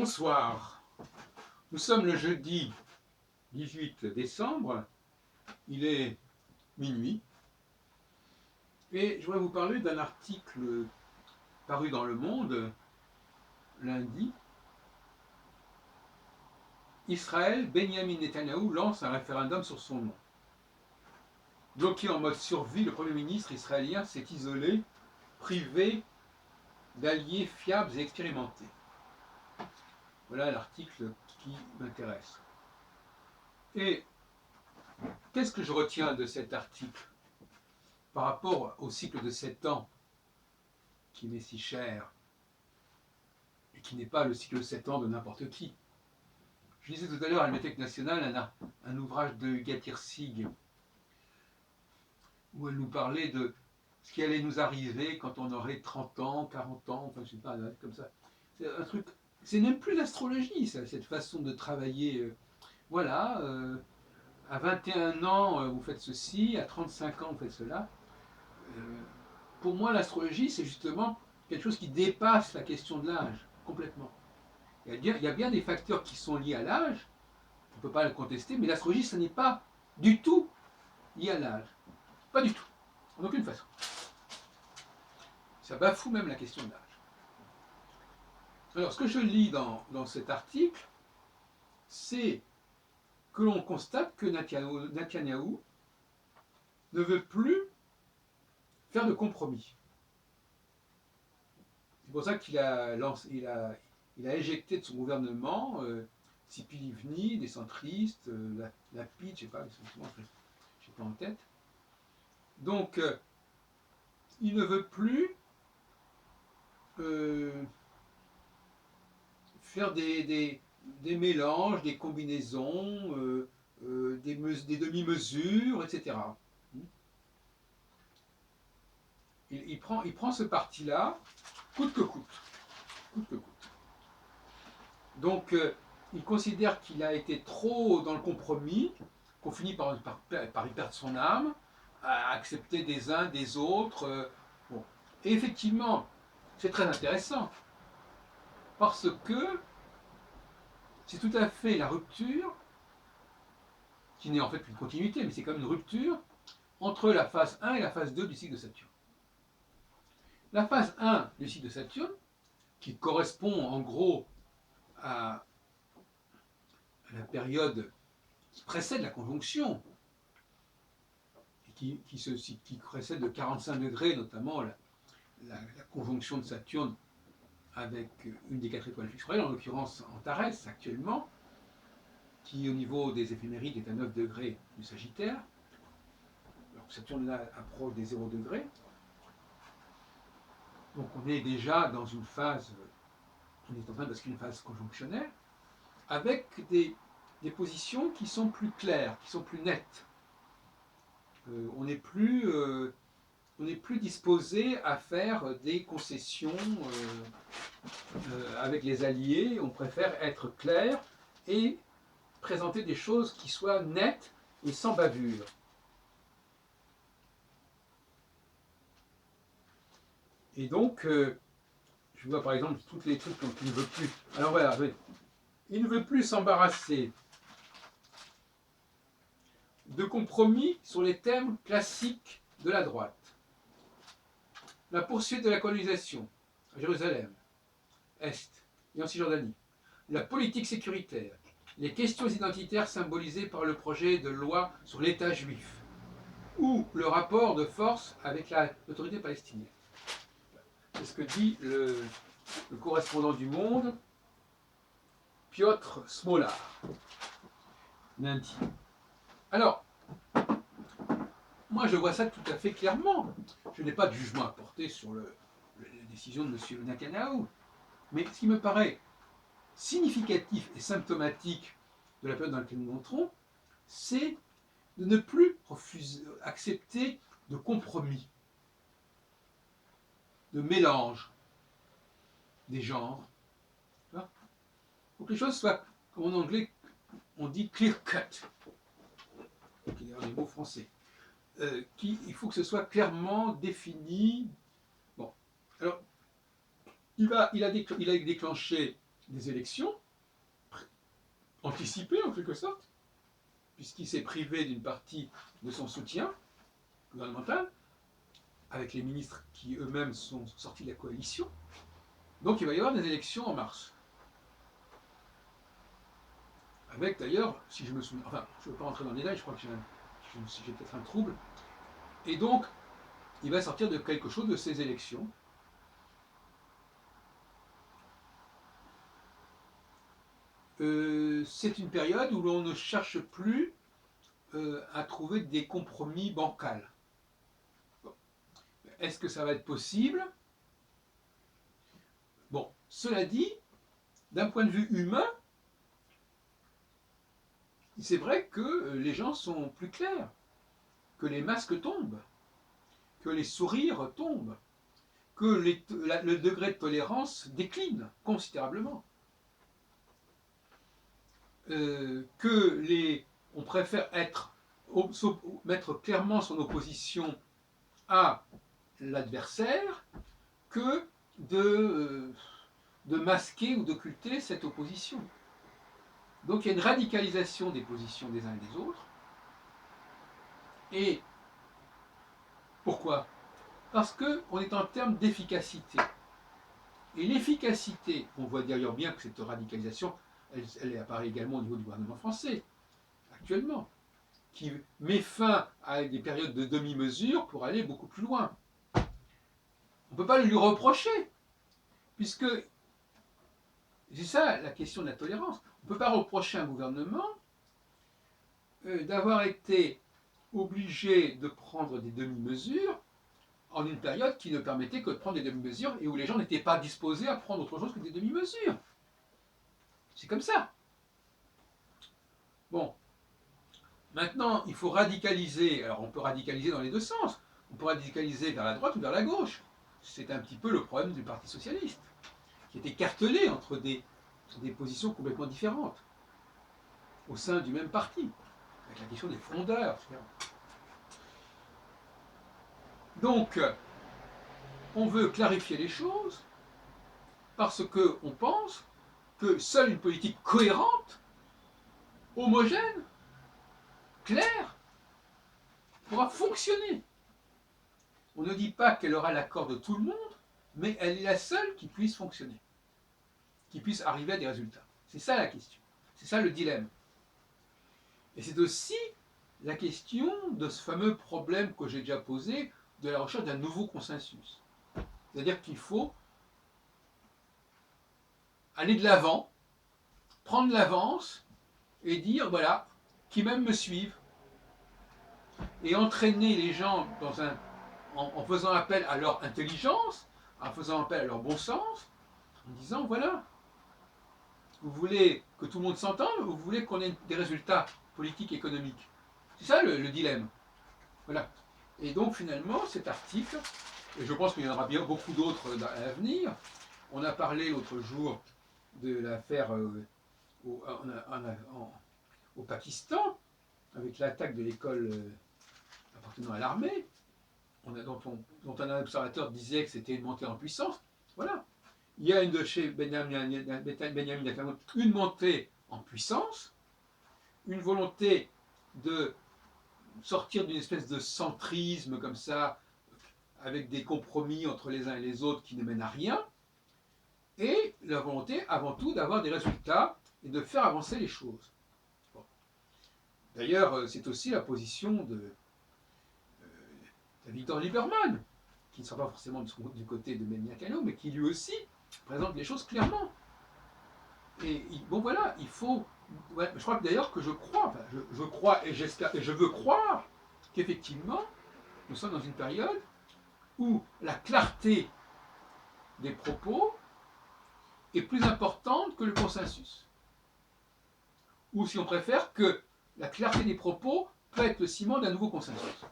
Bonsoir, nous sommes le jeudi 18 décembre, il est minuit, et je voudrais vous parler d'un article paru dans Le Monde lundi. Israël, Benjamin Netanyahou lance un référendum sur son nom. Bloqué en mode survie, le Premier ministre israélien s'est isolé, privé d'alliés fiables et expérimentés. Voilà l'article qui m'intéresse. Et qu'est-ce que je retiens de cet article par rapport au cycle de 7 ans qui m'est si cher et qui n'est pas le cycle de 7 ans de n'importe qui? Je lisais tout à l'heure à la Bibliothèque nationale un ouvrage de Gatir Sig où elle nous parlait de ce qui allait nous arriver quand on aurait 30 ans, 40 ans, enfin je sais pas, comme ça. C'est un truc, c'est même plus l'astrologie, ça, cette façon de travailler. Voilà, à 21 ans, vous faites ceci, à 35 ans, vous faites cela. Pour moi, l'astrologie, c'est justement quelque chose qui dépasse la question de l'âge, complètement. Il y a bien des facteurs qui sont liés à l'âge, on ne peut pas le contester, mais l'astrologie, ce n'est pas du tout lié à l'âge. Pas du tout, en aucune façon. Ça bafoue même la question de l'âge. Alors, ce que je lis dans cet article, c'est que l'on constate que Netanyahou ne veut plus faire de compromis. C'est pour ça qu'il a éjecté de son gouvernement Tzipi Livni, des centristes, Lapid, je ne sais pas, je n'ai pas en tête. Donc, il ne veut plus faire des mélanges, des combinaisons, des demi-mesures, etc. Il prend ce parti-là, coûte que coûte. Coûte que coûte. Donc, il considère qu'il a été trop dans le compromis, qu'on finit par y perdre son âme, à accepter des uns, des autres. Bon. Et effectivement, c'est très intéressant, parce que c'est tout à fait la rupture, qui n'est en fait qu'une continuité, mais c'est comme une rupture, entre la phase 1 et la phase 2 du cycle de Saturne. La phase 1 du cycle de Saturne, qui correspond en gros à la période qui précède la conjonction, et qui précède de 45 degrés, notamment la conjonction de Saturne avec une des 4 étoiles fixes, en l'occurrence Antares actuellement, qui au niveau des éphémérides est à 9 degrés du Sagittaire. Alors Saturne là approche des 0 degrés. Donc on est déjà dans une phase, on est en train de basculer une phase conjonctionnelle, avec des positions qui sont plus claires, qui sont plus nettes. On n'est plus disposé à faire des concessions avec les alliés. On préfère être clair et présenter des choses qui soient nettes et sans bavure. Et donc, je vois par exemple tous les trucs qu'il ne veut plus. Alors voilà, il ne veut plus s'embarrasser de compromis sur les thèmes classiques de la droite. La poursuite de la colonisation à Jérusalem, Est et en Cisjordanie. La politique sécuritaire. Les questions identitaires symbolisées par le projet de loi sur l'État juif. Ou le rapport de force avec l'autorité palestinienne. C'est ce que dit le correspondant du Monde, Piotr Smolar, lundi. Alors, moi je vois ça tout à fait clairement. Je n'ai pas de jugement à porter sur la décision de M. Netanyahou. Mais ce qui me paraît significatif et symptomatique de la période dans laquelle nous entrons, c'est de ne plus accepter de compromis, de mélange des genres. Il faut que les choses soient, comme en anglais, on dit clear cut, qui est d'ailleurs les mots français. Il faut que ce soit clairement défini. Bon, alors, il a déclenché des élections anticipées en quelque sorte, puisqu'il s'est privé d'une partie de son soutien gouvernemental, avec les ministres qui eux-mêmes sont sortis de la coalition. Donc il va y avoir des élections en mars. Avec d'ailleurs, si je me souviens, enfin, je ne veux pas rentrer dans le détail, je crois que j'ai peut-être un trouble. Et donc, il va sortir de quelque chose de ces élections. C'est une période où l'on ne cherche plus à trouver des compromis bancals. Bon. Est-ce que ça va être possible? Bon, cela dit, d'un point de vue humain, c'est vrai que les gens sont plus clairs, que les masques tombent, que les sourires tombent, que le degré de tolérance décline considérablement. On préfère mettre clairement son opposition à l'adversaire que de masquer ou d'occulter cette opposition. Donc il y a une radicalisation des positions des uns et des autres. Et pourquoi? Parce qu'on est en termes d'efficacité. Et l'efficacité, on voit d'ailleurs bien que cette radicalisation, elle apparaît également au niveau du gouvernement français, actuellement, qui met fin à des périodes de demi-mesure pour aller beaucoup plus loin. On ne peut pas le lui reprocher, puisque c'est ça la question de la tolérance. On ne peut pas reprocher à un gouvernement d'avoir été obligé de prendre des demi-mesures en une période qui ne permettait que de prendre des demi-mesures et où les gens n'étaient pas disposés à prendre autre chose que des demi-mesures. C'est comme ça. Bon. Maintenant, il faut radicaliser. Alors, on peut radicaliser dans les deux sens. On peut radicaliser vers la droite ou vers la gauche. C'est un petit peu le problème du Parti socialiste, qui est écartelé entre des positions complètement différentes au sein du même parti, avec la question des frondeurs, etc. Donc, on veut clarifier les choses parce qu'on pense que seule une politique cohérente, homogène, claire, pourra fonctionner. On ne dit pas qu'elle aura l'accord de tout le monde, mais elle est la seule qui puisse fonctionner, qui puisse arriver à des résultats. C'est ça la question. C'est ça le dilemme. Et c'est aussi la question de ce fameux problème que j'ai déjà posé de la recherche d'un nouveau consensus. C'est-à-dire qu'il faut aller de l'avant, prendre l'avance et dire, voilà, qui même me suivent. Et entraîner les gens en faisant appel à leur intelligence, en faisant appel à leur bon sens, en disant, voilà, vous voulez que tout le monde s'entende ou vous voulez qu'on ait des résultats politiques et économiques? C'est ça le dilemme. Voilà. Et donc finalement, cet article, et je pense qu'il y en aura bien beaucoup d'autres à l'avenir, on a parlé l'autre jour de l'affaire au Pakistan, avec l'attaque de l'école appartenant à l'armée, dont un observateur disait que c'était une montée en puissance. Voilà. Il y a de chez Benjamin Netanyahu une montée en puissance, une volonté de sortir d'une espèce de centrisme comme ça, avec des compromis entre les uns et les autres qui ne mènent à rien, et la volonté avant tout d'avoir des résultats et de faire avancer les choses. Bon. D'ailleurs, c'est aussi la position de Victor Lieberman, qui ne sera pas forcément du côté de Benjamin Netanyahu, mais qui lui aussi présente les choses clairement. Et bon voilà, il faut. Ouais, je crois que d'ailleurs que je crois et j'espère et je veux croire qu'effectivement nous sommes dans une période où la clarté des propos est plus importante que le consensus. Ou si on préfère, que la clarté des propos peut être le ciment d'un nouveau consensus.